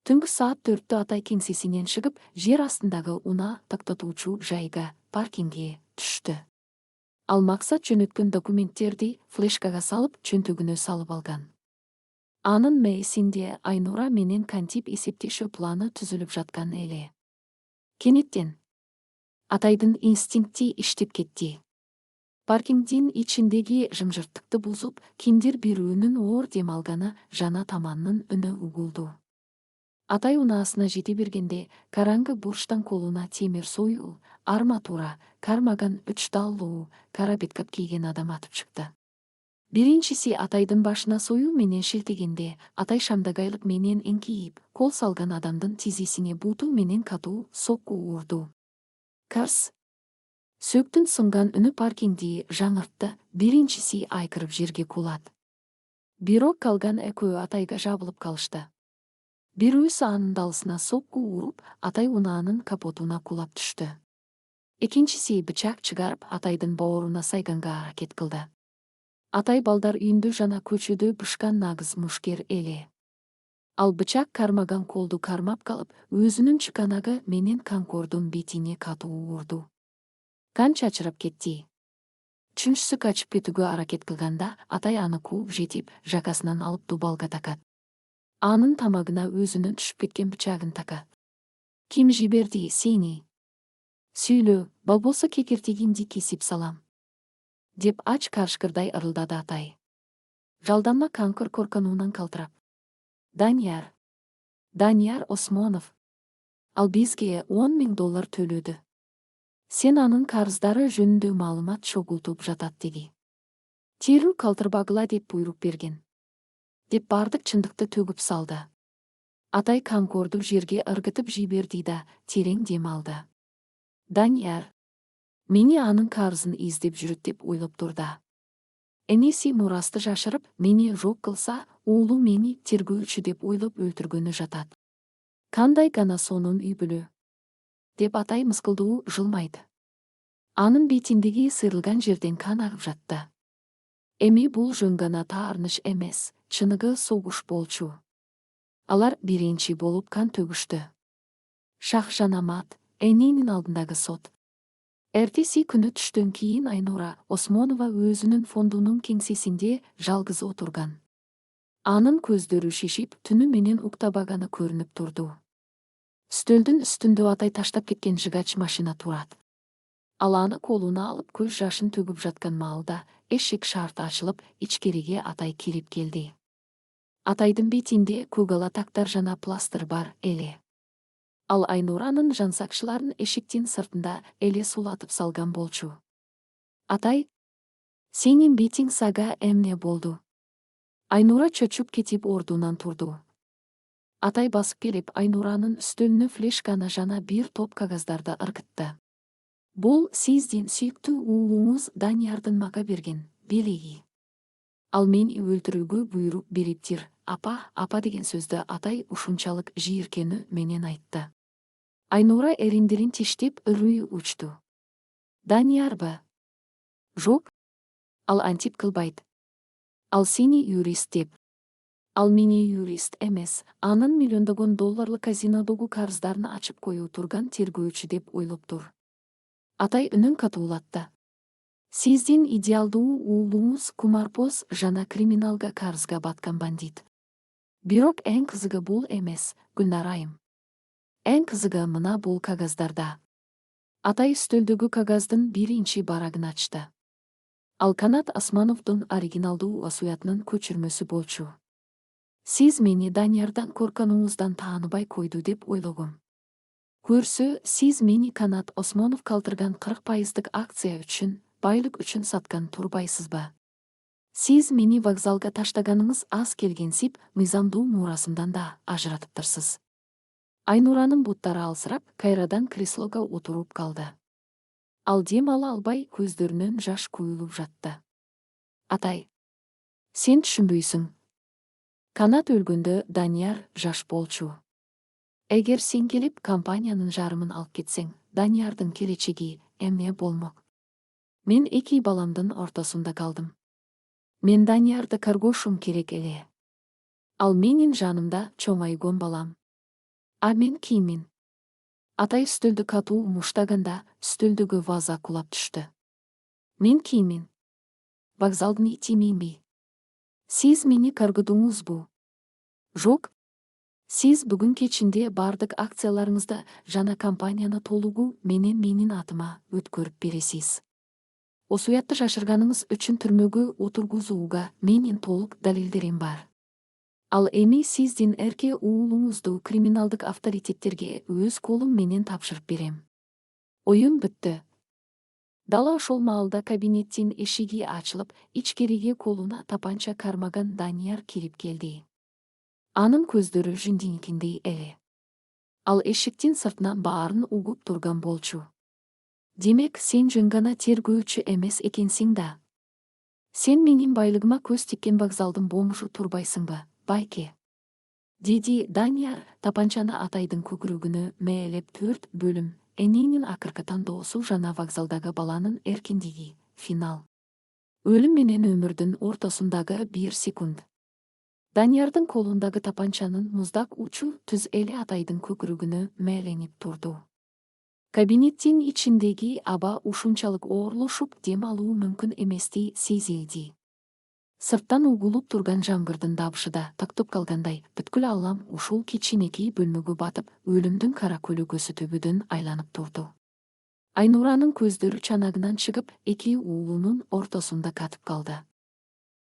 Түнкү саат 4-тө Атай кеңсесинен чыгып, жер астындагы унаа тактатуучу жайга, паркингге түштү. Ал максат жөнөткөн документтерди флешкага салып, чөнтөгүнө салып алган. Анын мээсинде Айнура менен кантип эсептешүү планы түзүлүп жаткан эле. Кенеттен Атайдын инстинкти иштеп кетти. Паркингдин ичиндеги жымжырттыкты бузуп, кимдир бирөөнүн оор дем алганы жана таманнын үнү угулду. Атай унаасына жете бергенде, караңгы бурчтан колуна темир союл, арматура, кармаган 3 даллуу, кара беткап кийген адам атып чыкты. Биринчиси Атайдын башына союл менен шилтегенде, Атай шамдагайлык менен эңкейип, кол салган адамдын тизесине буту менен катуу сокку уурду. Карс. Сөктүн сынган үнү паркингди жаңыртты, биринчиси айкырып жерге кулат. Бирок калган экөө Атайга жабылып калышты. Бирөөсү анын далысына сокку уруп, Атай унаанын капотуна кулап түштү. Экинчиси бычак чыгарып, Атайдын бооруна сайганга аракет кылды. Атай балдар үйүндө жана көчөдө бышкан нагыз мушкер эле. Ал бычак кармаган колду кармап калып, өзүнүн чыканагы менен Конкордун бетине катуу уурду. Кан чачырап кетти. Үчүнчүсү качып кетүүгө аракет кылганда, Атай аны кууп жетип, жакасынан алып дубалга такат. Анын тамагына өзүнүн түшүп кеткен бычагын такат. Ким жиберди сени? Сүйлө, болбосо кекиртигимди кесип салам. Деп ач карышкырдай ырылдады Атай. Жалданма Конкор корконуунан калтырап. Данияр. Данияр Осмонов. Ал бизге 10 000 доллар төлөдү. Сен анын карыздары жөнүндө маалымат чогултуп жатат деди. Терүү калтырбагыла деп буйрук берген. Деп бардык чындыкты төгүп салды. Атай Конкорду жерге ыргытып жиберди да, терең дем алды. Данияр. Мени анын карызын издеп жүрөт деп ойлоп турду. Энеси мурасты жашырып, мени жок кылса, уулу мени тергөөчү деп ойлоп өлтүргөнү жатат. Кандай гана сонун үй бүлө. Деп Атай мыскылдуу жылмайды. Анын бетиндеги сыйрылган жерден кан агып жатты. Эми бул жөн гана таарыныш эмес, чыныгы согуш болчу. Алар биринчи болуп кан төгүштү. Шахжанамат, Энинин алдындагы сот. Эртеси күнү түштөн кийин Айнура Осмонова өзүнүн фондунун кеңсесинде жалгыз отурган. Анын көздөрү шишип, түнү менен уктабаганы көрүнүп турду. Стөлдүн үстүндө Атай таштап кеткен жыгач машина турат. Ал аны колуна алып көз жашын төгүп жаткан маалда эшик шарт ачылып, ичкериге Атай кирип келди. Атайдын бетинде көк ала тактар жана пластыр бар эле. Ал Айнуранын жансакчыларын эшиктин сыртында эле сулатып салган болчу. Атай, сенин бетиң сага эмне болду? Айнура чөчүп кетип ордунан турду. Атай басып келип Айнуранын үстөлүнө флешканы жана бир топ кагаздарды ыргытты. Бұл сизден сүйікті уулуңуз Даниярдын мага берген белеги. Ал мен өлтүрүүгө буйрук бериптир. Апа деген сөздү атай ушунчалык жийиркенүү менен айтты. Айнура эриндерин тиштеп үрүй учту. Даниярбы? Жок. Ал антип кылбайт. Ал сени юрист деп. Ал мени юрист эмес, анын миллиондогон долларлык казинодогу карыздарын ачып коюу турган тергөөчү деп ойлоптур. Атай үнүн катуулатты. Сиздин идеалдуу уулуңуз кумарпоз жана криминалга карызга баткан бандит. Бирок эң кызыгы бул эмес, Гүлнар айым. Эң кызыгы мына бул кагаздарда. Атай үстөлдөгү кагаздын биринчи барагын ачты. Ал Канат Османовдун оригиналдуу осуятынын көчүрмөсү болчу. Сиз мени Даниярдан корконуңуздан тааныбай койду деп ойлогом. Көрсө, сиз мени Канат Осмонов калтырган 40% акция үчүн, байлык үчүн саткан турбайсызбы? Сиз мени вокзалга таштаганыңыз аз келгенсип, мыйзамдуу мурасымдан да ажыратыптырсыз. Айнуранын буттары алсырап, кайрадан креслого отуруп калды. Ал дем ала албай көздөрүнөн жаш куюлуп жатты. Атай, сен түшүнбөйсүң. Канат өлгөндө Данияр жаш болчу. Эгер сен келип компаниянын жарымын алып кетсең, Даниярдын келечеги эмне болмок? Мен эки баламдын ортосунда калдым. Мен Даниярды каргошум керек эле. Ал менин жанымда чоңайгон балам. А мен кийимин? Атай үстөлдү катуу муштаганда үстөлдөгү ваза кулап түштү. Мен кийимин? Вокзалдын итиминби? Сиз мени каргыдыңызбы? Жок. Сиз бүгүн кечинде бардык акцияларыңызды жана компанияны толугу менин атыма өткөрүп бересиз. Осуятты жашырганыңыз үчүн түрмөгө отургузууга менин толук далилдерим бар. Ал эми сиздин эрке уулуңузду криминалдык авторитеттерге өз колум менен тапшырып берем. Оюн бүттү. Дала ошол маалда кабинеттин эшиги ачылып, ичкериге колуна тапанча кармаган Данияр кирип келди. Анын көздөрү жиндиникиндей эле. Ал эшиктин сыртынан баарын угуп турган болчу. Демек, сен жөн гана тергөөчү эмес экенсиң да. Сен менин байлыгыма көз тиккен вокзалдын бомжу турбайсыңбы, байке? Деди Данияр тапанчаны атайдын көкүрөгүнө мээлеп 4 бөлүм. Энинин акыркы тандоосу жана вокзалдагы баланын эркиндиги. Финал. Өлүм менен өмүрдүн ортосундагы 1 секунд. Даниярдын колундагы тапанчанын муздак учу түз эле атайдын көкүрөгүнө мээленип турду. Кабинеттин ичиндеги аба ушунчалык оорлошуп дем алуу мүмкүн эместей сезилди. Сырттан угулуп турган жамгырдын дабышы да тактоп калгандай, бүткүл алам ушул кичинекей бөлмөгө батып, өлүмдүн кара көлөгөсү төбөдөн айланып турду. Айнуранын көздөрү чанагынан чыгып, эки уулунун ортосунда катып калды.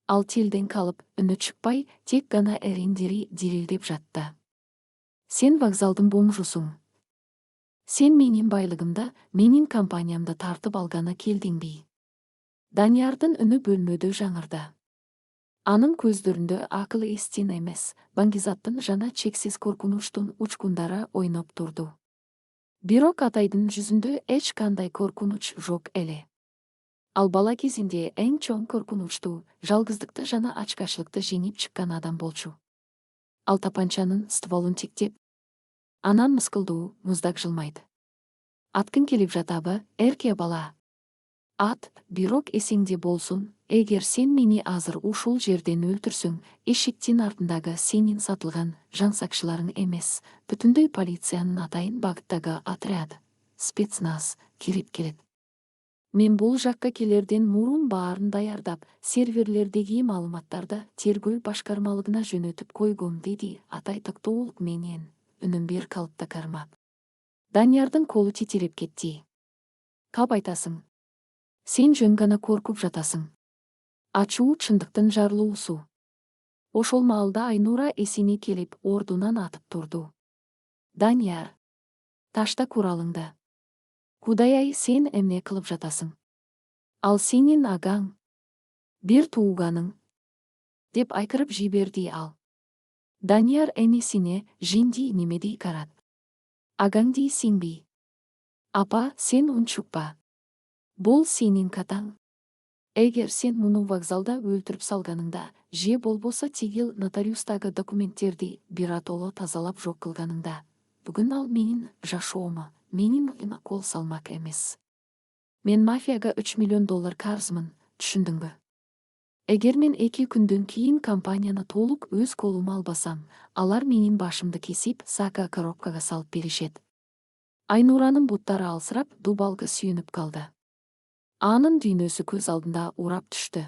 Ал тилден калып, үнү чыкпай, тек гана эриндери дирилдеп жатты. Сен вокзалдын бомжусуң. Сен менин байлыгымды, менин компаниямды тартып алганы келдиңби? Даниярдын үнү бөлмөдө жаңырды. Анын көздөрүндө акыл эстин эмес, баңгизаттын жана чексиз коркунучтун учкундары ойноп турду. Бирок атайдын жүзүндө эч кандай коркунуч жок эле. Ал бала кезинде эң чоң коркунучту, жалгыздыкты жана ачкачылыкты жеңип чыккан адам болчу. Ал тапанчанын стволун тиктеп, анан мыскылдуу, муздак жылмайды. Аткың келип жатабы, эрке бала? Ат, бирок эсиңде болсун, эгер сен мени азыр ушул жерден өлтүрсөң, эшиктин артындагы сенин сатылган жансакчыларың эмес, бүтүндөй полициянын атайын багыттагы отряд, спецназ кирип келет. Мен бул жакка келерден мурун баарын даярдап, серверлердеги маалыматтарды тергөө башкармалыгына жөнөтүп койгом, деди атай токтоолук менен, үнүн бир калыпта кармап. Даниярдын колу титиреп кетти. Кап айтасың. Сен жөн гана коркуп жатасың. Ачуу чындыктын жарылуусу. Ошол маалда Айнура эсине келип ордунан атып турду. Данияр, ташта куралыңды. Кудай-ай, сен эмне кылып жатасың? Ал сенин агаң, бир тууганың, деп айкырып жиберди ал. Данияр энесине жинди немедей карат. Агаң дейсиңби? Апа, сен унчукпа. Бол сенин катаң. Эгер сен муну вокзалда өлтүрүп салганыңда, же болбосо тигил нотариустагы документтерди биротоло тазалап жок кылганыңда, бүгүн ал менин жашоому, менин мойнума кол салмак эмес. Мен мафияга $3 миллион карызмын, түшүндүңбү? Эгер мен 2 күндөн кийин компанияны толук өз колума албасам, алар менин башымды кесип, сака коробкага салып беришет. Айнуранын буттары алсырап, дубалга сүйүнүп калды. Анын дүйнөсү көз алдында урап түштү.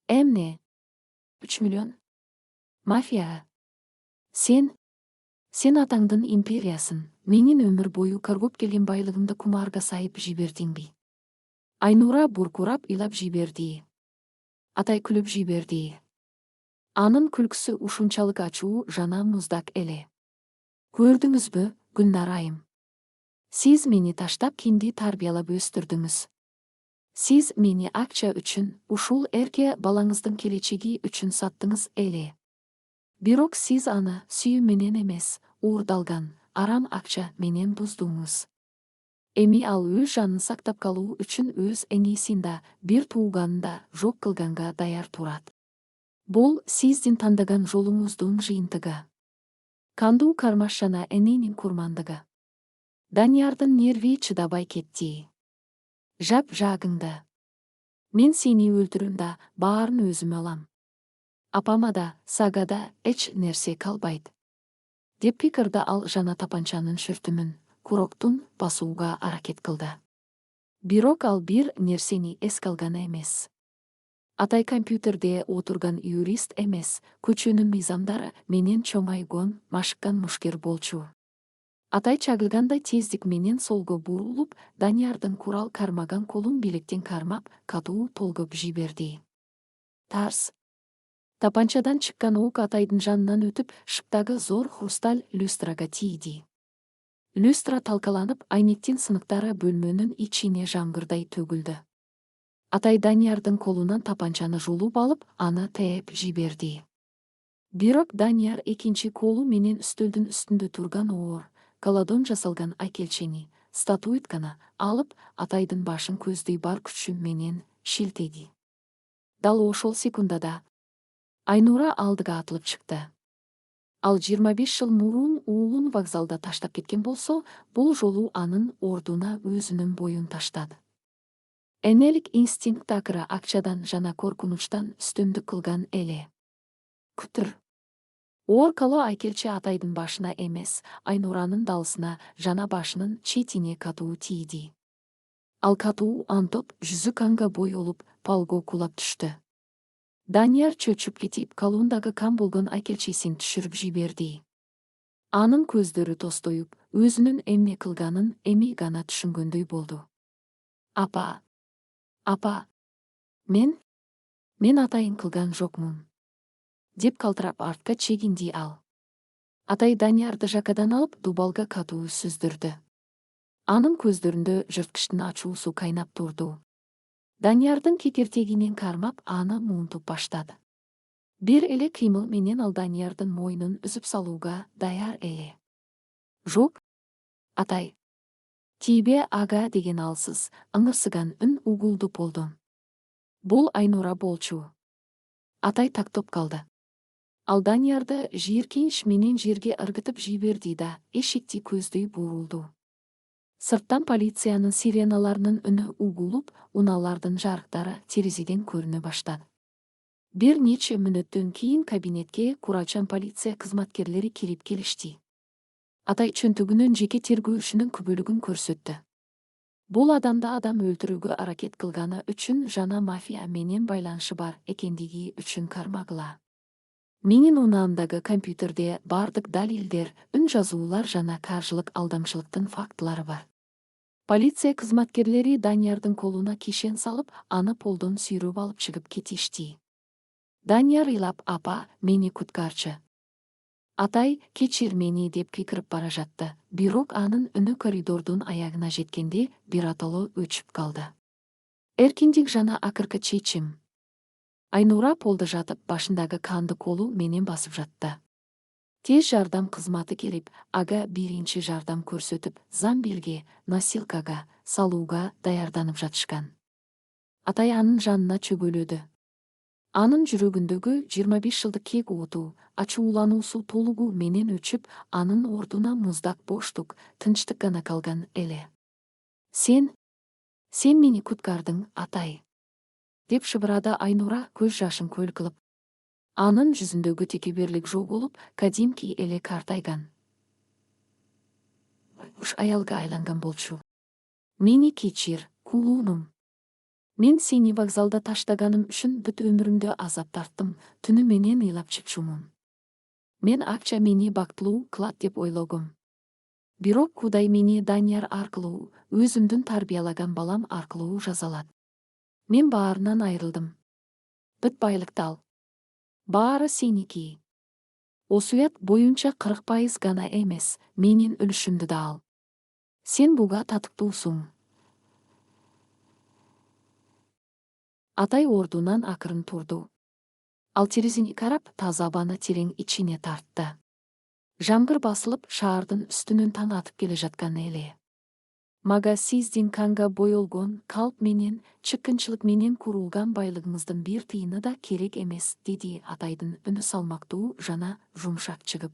Эмне? 3 миллион? Мафия? Сен атаңдын империясын, менин өмүр бою көргөп келген байлыгымды кумарга сайып жибердиңби? Айнура буркурап ыйлап жиберди. Атай күлүп жиберди. Анын күлкүсү ушунчалык ачуу жана муздак эле. Көрдүңүзбү, Гүлнар айым? Сиз мени таштап кимди тарбиялап өстүрдүңүз? Сиз мени акча үчүн, ушул эрке балаңыздын келечеги үчүн саттыңыз эле. Бирок сиз аны сүйүү менен эмес, уурдалган, арам акча менен буздуңуз. Эми ал өз жанын сактап калуу үчүн өз энесин да, бир тууганын да жок кылганга даяр турат. Бул сиздин тандаган жолуңуздун жыйынтыгы. Кандуу кармаш жана эненин курмандыгы. Даниярдын нерви чыдабай кетти. Жап жаагыңды. Мен сени өлтүрөм да, баарын өзүм алам. Апама да, сага да эч нерсе калбайт. Деп пикирди ал жана тапанчанын шүртүмүн, куроктун басууга аракет кылды. Бирок ал бир нерсени эске алган эмес. Атай компьютерде отурган юрист эмес, көчөнүн мыйзамдары менен чоңайгон, машыккан мушкер болчу. Атай чагылгандай тездик менен солго бурулуп, Даниярдын курал кармаган колун билектен кармап, катуу толгоп жиберди. Тарс. Тапанчадан чыккан ок Атайдын жанынан өтүп, шыктагы зор хрусталь люстрага тийди. Люстра талкаланып, айнектин сыныктары бөлмөнүн ичине жамгырдай төгүлдү. Атай Даниярдын колунан тапанчаны жулуп алып, аны тээп жиберди. Бирок Данияр экинчи колу менен үстөлдүн үстүндө турган оор, каладон жасалган айкелчени, статуэтканы алып, Атайдын башын көздөй бар күчү менен шилтеди. Дал ошол секундада Айнура алдыга атылып чыкты. Ал 25 жыл мурун уулун вокзалда таштап кеткен болсо, бул жолу анын ордуна өзүнүн боюн таштады. Энелик инстинкт акыры акчадан жана коркунучтан үстөмдүк кылган эле. Күтүр. Оор кало айкелчи Атайдын башына эмес, Айнуранын далысына жана башынын четине катуу тийди. Ал катуу антоп жүзүк анга бой олуп, полго кулап түштү. Данияр чөчүп кетип, колундагы кам болгон айкелчесин түшүрүп жиберди. Анын көздөрү тостоюп, өзүнүн эмне кылганын эми гана түшүнгөндөй болду. Апа, мен Атайын кылган жокмун. Деп калтырап артка чегинди ал. Атай Даниярды жакадан алып, дубалга катуу сүздүрдү. Анын көздөрүндө жырткычтын ачуусу кайнап турду. Даниярдын кекертегинен кармап, аны муунтуп баштады. Бир эле кыймыл менен ал Даниярдын мойнун үзүп салууга даяр эле. Жок, Атай. Тийбе ага деген алсыз, ыңырсыган үн угулду болду. Бул Айнура болчу. Атай тактоп калды. Ал Даниярды жийиркенич менен жерге ыргытып жиберди да, эшикти көздөй бурулду. Сырттан полициянын сиреналарынын үнү угулуп, унаалардын жарыктары терезеден көрүнө баштады. Бир нече мүнөттөн кийин кабинетке курачан полиция кызматкерлери кирип келишти. Атай чөнтөгүнөн жеке тергөөчүнүн күбөлүгүн көрсөттү. Бул адамды адам өлтүрүүгө аракет кылганы үчүн жана мафия менен байланышы бар экендиги үчүн кармагыла. Менин унаамдагы компьютерде бардык далилдер, үн жазуулар жана каржылык алдамчылыктын фактылары бар. Полиция кызматкерлери Даниярдын колуна кишен салып, аны полдон сүйрөп алып чыгып кетишти. Данияр ыйлап, апа, мени куткарчы. Атай, кечир мени деп кыйкырып бара жатты, бирок анын үнү коридордун аягына жеткенде биротоло өчүп калды. Эркиндик жана акыркы чечим. Айнура полдо жатып, башындагы канды колу менен басып жатты. Тез жардам кызматы келип, ага биринчи жардам көрсөтүп, замбилге, носилкага салууга даярданып жатышкан. Атай анын жанына чөгөлөдү. Анын жүрөгүндөгү 25 жылдык кек оту, ачуулануусу толугу менен өчүп, анын ордуна муздак боштук, тынчтык гана калган эле. Сен мени куткардың, Атай, деп шыбырады Айнура көз жашын көл кылып. Анын жүзүндөгү текеберлик жоголуп, кадимки эле картайган. Уш аялга айланган болчу. Мени кечир, кулуунум. Мен сени вокзалда таштаганым үчүн бүт өмүрүмдө азап тарттым, түнү менен ыйлап чыкчумун. Мен акча мени бактылуу кылат деп ойлогом. Бирок Кудай мени Данияр аркылуу, өзүмдүн тарбиялаган балам аркылуу жазалат. Мен баарынан айрылдым. Бүт байлыкты ал. Баары сеники. Осуят боюнча 40% гана эмес, менин үлүшүмдү да ал. Сен буга татыктуусуң. Атай ордунан акырын турду. Ал терезени карап, таза абаны терең ичине тартты. Жамгыр басылып, шаардын үстүнөн таң атып келе жаткан эле. Мага сиздин канга боелгон калп менен, чыккынчылык менен курулган байлыгыңыздын бир тыйыны да керек эмес, деди Атайдын үнү салмактуу жана жумшак чыгып.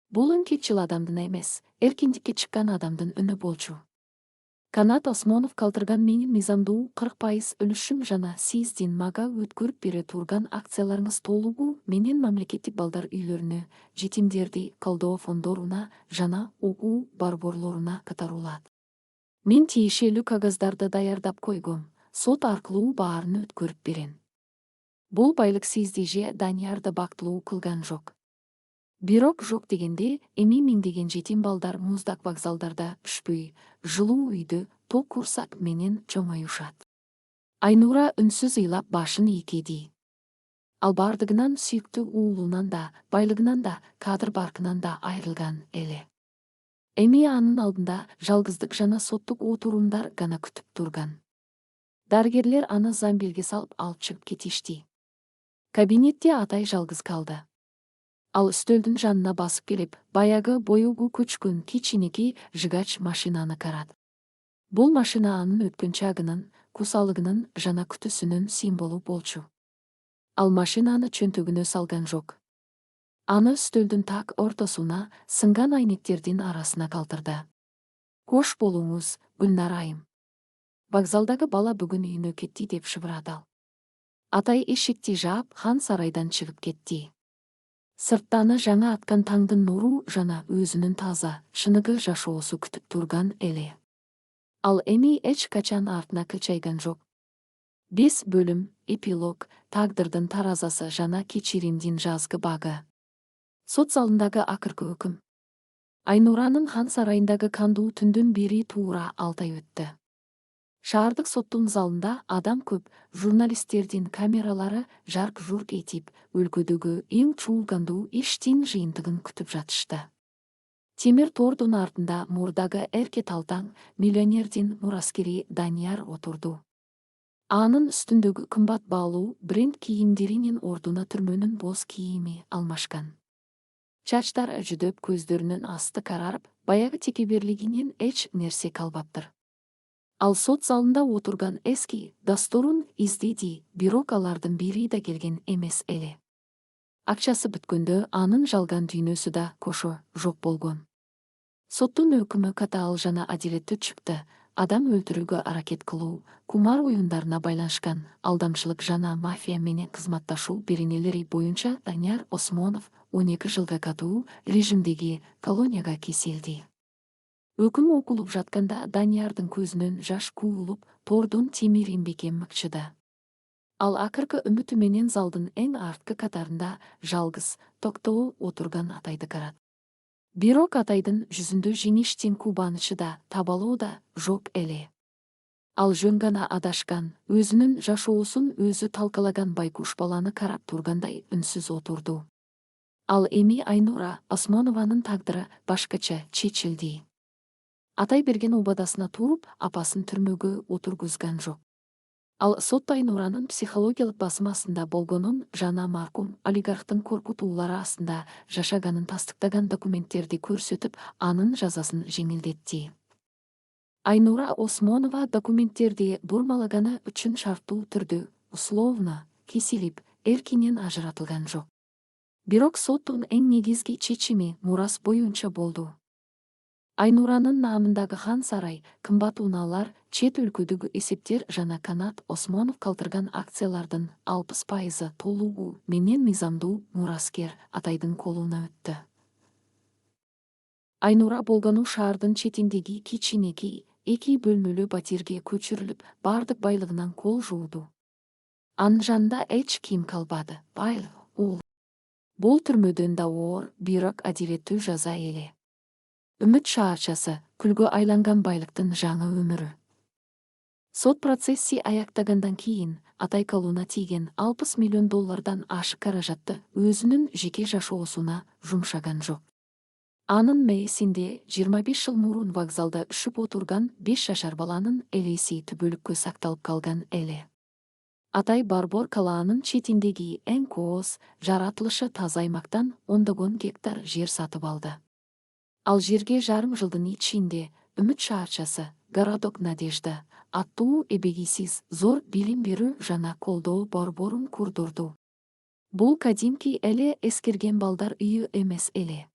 Бул үн кетчил адамдын эмес, эркиндикке чыккан адамдын үнү болчу. Канат Осмонов калтырган менин мыйзамдуу 40% үлүшүм жана сиздин мага өткөрүп бере турган акцияларыңыз толугу менен мамлекеттик балдар үйлөрүнө, жетимдерди колдоо фондоруна жана окуу борборлоруна катарылат. Мен тиешелүү кагаздарды даярдап койгом, сот аркылуу баарын өткөрүп берем. Бул байлык сизди же Даниярды бактылуу кылган жок. Бирок жок дегенде, эми миңдеген жетим балдар муздак вокзалдарда үшпөй, жылуу үйдө ток курсак менен чоңоюшат. Айнура үнсүз ыйлап башын ийкеди. Ал бардыгынан сүйүктүү уулунан да, байлыгынан да, кадыр баркынан да айрылган эле. Эми анын алдында жалгыздык жана соттук отурумдар гана күтүп турган. Дарыгерлер аны замбилге салып алып чыгып кетишти. Кабинетте Атай жалгыз калды. Ал үстөлдүн жанына басып келип, баягы боюгу көчкөн кичинекей жыгач машинаны карат. Бул машина анын өткөн чагынын, кусалыгынын жана күтүүсүнүн символу болчу. Ал машинаны чөнтөгүнө салган жок. Аны үстөлдүн так ортосуна, сынган айнектердин арасына калтырды. Кош болуңуз, Гүлнар айым. Вокзалдагы бала бүгүн үйүнө кетти деп шыбырады ал. Атай эшикти жаап, хан сарайдан чыгып кетти. Сырттаны жаңа аткан таңдын нуру жана өзүнүн таза, шыныгы жашоосу күтүп турган эле. Ал эми эч качан артына кылчайган жок. 5 бөлүм, эпилог, тагдырдын таразасы жана кечиримдин жазгы багы. Сот залындагы акыркы өкүм. Айнуранын хан сарайындагы кандуу түндүн бири туура 6 ай өттү. Шаардык соттун залында адам көп, журналисттердин камералары жарк-журк этип, өлкөдөгү эң чуулгандуу иштин жыйынтыгын күтүп жатышты. Темир тордун артында мурдагы эрке талтаң, миллионердин мураскери Данияр отурду. Анын үстүндөгү кымбат баалуу бренд кийимдеринин ордуна түрмөнүн боз кийими алмашкан. Чачтары жүдөп, көздөрүнүн асты карарып, баягы текеберлигинен эч нерсе калбаптыр. Ал сот залында отурган эски дасторун издеди, бирок алардын бири да келген эмес эле. Акчасы бүткөндө анын жалган дүйнөсү да кошо жок болгон. Соттун өкүмү катаал жана адилеттүү чыкты. Адам өлтүрүүгө аракет кылуу, кумар оюндарына байланышкан алдамчылык жана мафия менен кызматташуу беренелери боюнча Данияр Осмонов 12 жылга катуу режимдеги колонияга кеселди. Өкүм окулуп жатканда Даниярдын көзүнөн жаш куулуп, тордун темир эмбеке мыкчыды. Ал акыркы үмүтү менен залдын эң арткы катарында жалгыз, токтоо отурган Атайды карат. Бирок Атайдын жүзүндө жеңиштин кубанычы да, табалоо да жок эле. Ал жөн гана адашкан, өзүнүн жашоосун өзү талкалаган байкуш баланы карап тургандай үнсүз отурду. Ал эми Айнура Осмонованын тагдыры башкача чечилди. Атай берген убадасына туруп, апасын түрмөгө отургузган жок. Ал сот Айнуранын психологиялык басым астында болгонун жана маркум олигархтын коркутуулары астында жашаганын тастыктаган документтерди көрсөтүп, анын жазасын жеңилдетти. Айнура Осмонова документтерди бурмалаганы үчүн шарттуу түрдө условно кесилип, эркинен ажыратылган жок. Бирок соттун эң негизги чечими мурас боюнча болду. Айнуранын наамындагы хан сарай, кымбат унаалар, чет өлкөдөгү эсептер жана Канат Осмонов калтырган акциялардын 60% толугу менен мыйзамдуу мураскер Атайдын колуна өттү. Айнура болгону шаардын четиндеги кичинекей 2 бөлмөлүү батирге көчүрүлүп, бардык байлыгынан кол жууду. Анын жанында эч ким калбады. Бул түрмөдөн да оор, бирок адилеттүү жаза эле. Үмүт шаарчасы, күлгө айланган байлыктын жаңы өмүрү. Сот процесси аяктагандан кийин Атай колуна тийген 60 миллион доллардан ашык каражатты өзүнүн жеке жашоосуна жумшаган жок. Анын мээсинде 25 жыл мурун вокзалда үшүп отурган 5 жашар баланын элеси түбөлүккө сакталып калган эле. Атай Барбор калаанын четиндеги эң кооз, жаратылышы таза аймактан ондогон гектар жер сатып алды. Ал жерге жарым жылдын ичинде Үмүт шаарчасы «Городок Надежда» аттуу эбегисиз зор билим берүү жана колдоо борборун курдурду. Бул кадимки эле эскерген балдар үйү эмес эле.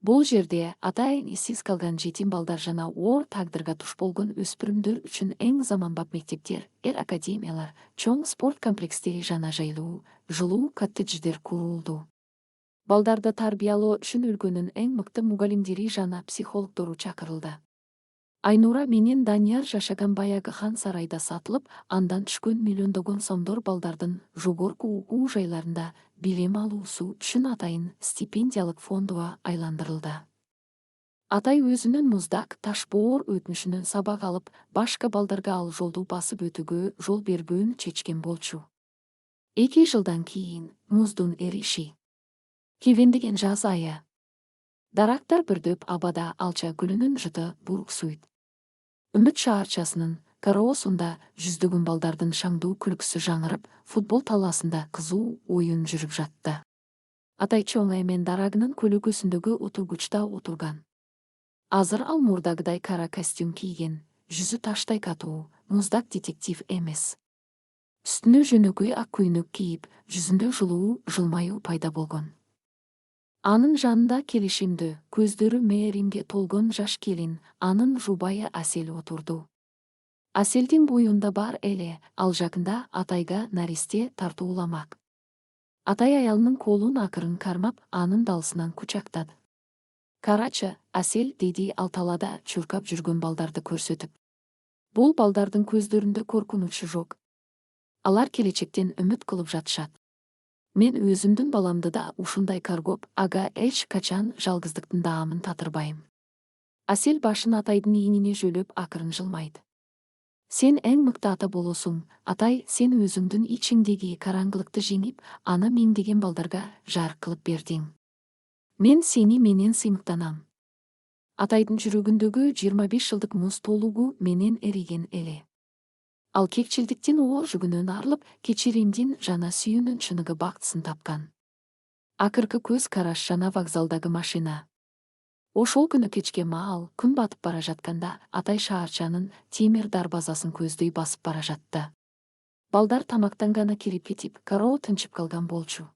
Бул жерде ата-энесиз калган жетим балдар жана оор тагдырга туш болгон өспүрүмдөр үчүн эң заманбап мектептер, академиялар, чоң спорт комплекстери жана жайлуу, жылуу коттедждер курулду. Балдарды тарбиялоо үчүн өлкөнүн эң мыкты мугалимдери жана психологдору чакырылды. Айнура менен Данияр жашаган баягы хан сарайда сатылып, андан түшкөн миллиондогон сомдор балдардын жогорку окуу жайларында билим алуусу үчүн Атайын стипендиялык фондуга айландырылды. Атай өзүнүн муздак, ташбоор өтмүшүнөн сабак алып, башка балдарга ал жолду басып өтүүгө жол бербөөнү чечкен болчу. 2 жылдан кийин муздун эриши. Кевендеген жаз айы. Дарактар бүрдөп абада алча гүлүнүн жыты буруксуйт. Үмүт шаарчасынын кароосунда жүздөгөн балдардын шаңдуу күлкүсү жаңырып, футбол талаасында кызуу оюн жүрүп жатты. Атай чоң эмен дарагынын көлөкөсүндөгү отургучта отурган. Азыр ал мурдагыдай кара костюм кийген, жүзү таштай катуу, муздак детектив эмес. Үстүнө жөнөкөй ак көйнөк кийип, жүзүндө жылуу жылмаюу пайда болгон. Анын жанында келишимдүү, көздөрү мээримге толгон жаш келин, анын жубайы Асель отурду. Аселдин боюнда бар эле, ал жакында Атайга наристе тартууламак. Атай аялынын колун акырын кармап, анын далсынан кучактады. «Карачы, Асель», деди ал талада чуркап жүргөн балдарды көрсөтүп. Бул балдардын көздөрүндө коркунучу жок. Алар келечектен үмүт кылып жатышат. Мен өзүмдүн баламды да ушундай каргоп, ага эч качан жалгыздыктын даамын татырбайм. Асель башын Атайдын ийнине жөлөп акырын жылмайт. Сен эң мыкты ата болосуң, Атай, сен өзүңдүн ичиңдеги караңгылыкты жеңип, аны миңдеген балдарга жарык кылып бердиң. Мен сени менен сыймыктанам. Атайдын жүрөгүндөгү 25 жылдык муз толугу менен эриген эле. Ал кекчилдиктин оор жүгүнөн арылып, кечиримдин жана сүйүүнүн чыныгы бактысын тапкан. Акыркы көз караш жана вокзалдагы машина. Ошол күнү кечке маал, күн батып бара жатканда, Атай шаарчанын темир дарбазасын көздөй басып бара жатты. Балдар тамактан гана кирип кетип, кароо тынчып калган болчу.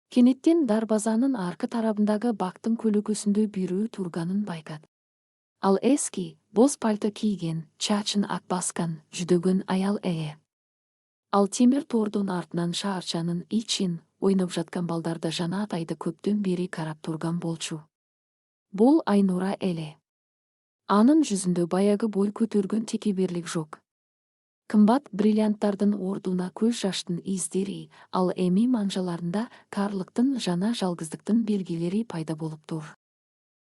Кенеттен дарбазанын аркы тарабындагы бактын көлөкөсүндө бирөө турганын байкады. Ал эски, боз пальто кийген, чачын ак баскан, жүдөгөн аял эе. Ал темир тордун артынан шаарчанын ичин ойноп жаткан балдарды жана Атайды көптөн бери карап турган болчу. Бул Айнура эле. Анын жүзүндө баягы бой көтөргөн текеберлик жок. Кымбат бриллианттардын ордуна көз жаштын издери, ал эми манжаларында карлыктын жана жалгыздыктын белгилери пайда болуп тур.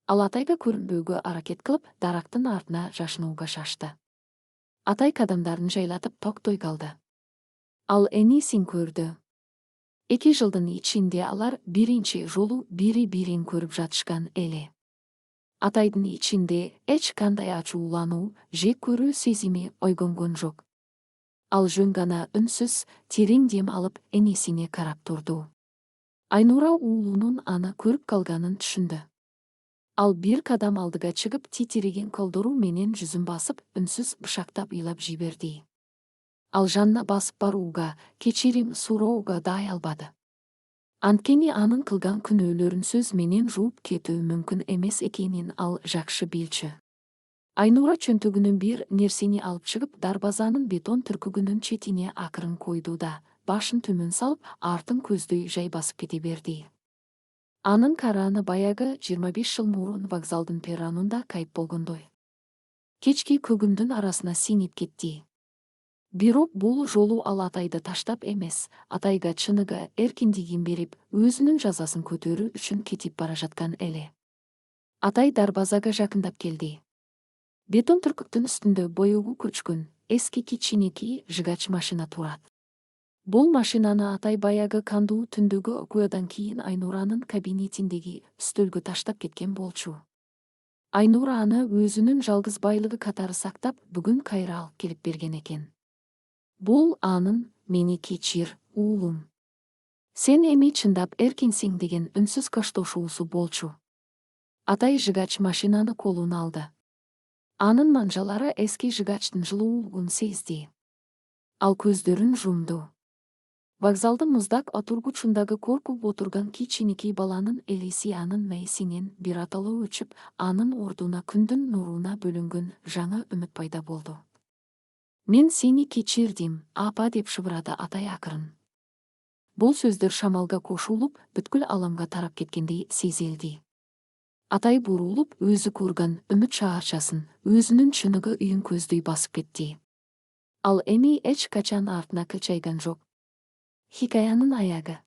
Ал Атайга көрүнбөөгө аракет кылып, дарактын артына жашынууга шашты. Атай кадамдарын жайлатып токтой калды. Ал энисин көрдү. 2 жылдын ичинде алар биринчи жолу бири-бирин көрүп жатышкан эле. Атайдын ичинде эч кандай ачуулануу, жек көрүү сезими ойгонгон жок. Ал жөн гана үнсіз, терең дем алып энесине карап турду. Айнура уулунун аны көрүп калганын түшүндү. Ал бир кадам алдыга чыгып, титиреген колдору менен жүзүн басып, үнсүз бышактап ыйлап жиберди. Ал жанына басып барууга, кечирим суроога дай албады. Анткени анын кылган күнөөлөрүн сөз менен жууп кетүү мүмкүн эмес экенин ал жакшы билчү. Айнура чөнтөгүнөн бир нерсени алып чыгып, дарбазанын бетон түркүгүнүн четине акырын койду да, башын төмөн салып, артын көздөй жай басып кете берди. Анын карааны баягы 25 жыл мурун вокзалдын перронунда кайып болгондой. Кечки көгүмдүн арасына сиңип кетти. Бирок бул жолу ал Атайды таштап эмес, Атайга чыныгы эркиндигин берип, өзүнүн жазасын көтөрүү үчүн кетип бара жаткан эле. Атай дарбазага жакындап келди. Бетон түркүктүн үстүндө боёгу көчкөн, эски кичинекей жыгач машина турат. Бул машинаны Атай баягы кандуу түндөгү окуядан кийин Айнуранын кабинетиндеги үстөлгө таштап кеткен болчу. Айнура аны өзүнүн жалгыз байлыгы катары сактап, бүгүн кайра алып келип берген экен. Бул анын "Мени кечир, уулум. Сен эми чындап эркинсиң" деген үнсүз коштошуусу болчу. Атай жыгач машинаны колуна алды. Анын манжалары эски жыгачтын жылуулугун сезди. Ал көздөрүн жумду. Вокзалдын муздак отургучундагы коркуп отурган кичинекей баланын элеси анын мээсинен биратала өчүп, анын ордуна күндүн нуруна бөлөнгөн жаңы үмүт пайда болду. "Мен сени кечирдим, апа" деп шыбырады Атай акырын. Бул сөздөр шамалга кошулуп, бүткүл аламга тарап кеткендей сезилди. Атай бурулуп, өзү көргөн үмүт шаарчасын, өзүнүн чыныгы үйүн көздөй басып кетти. Ал эми эч качан артына кылчайган жок. Хикаянын аягы.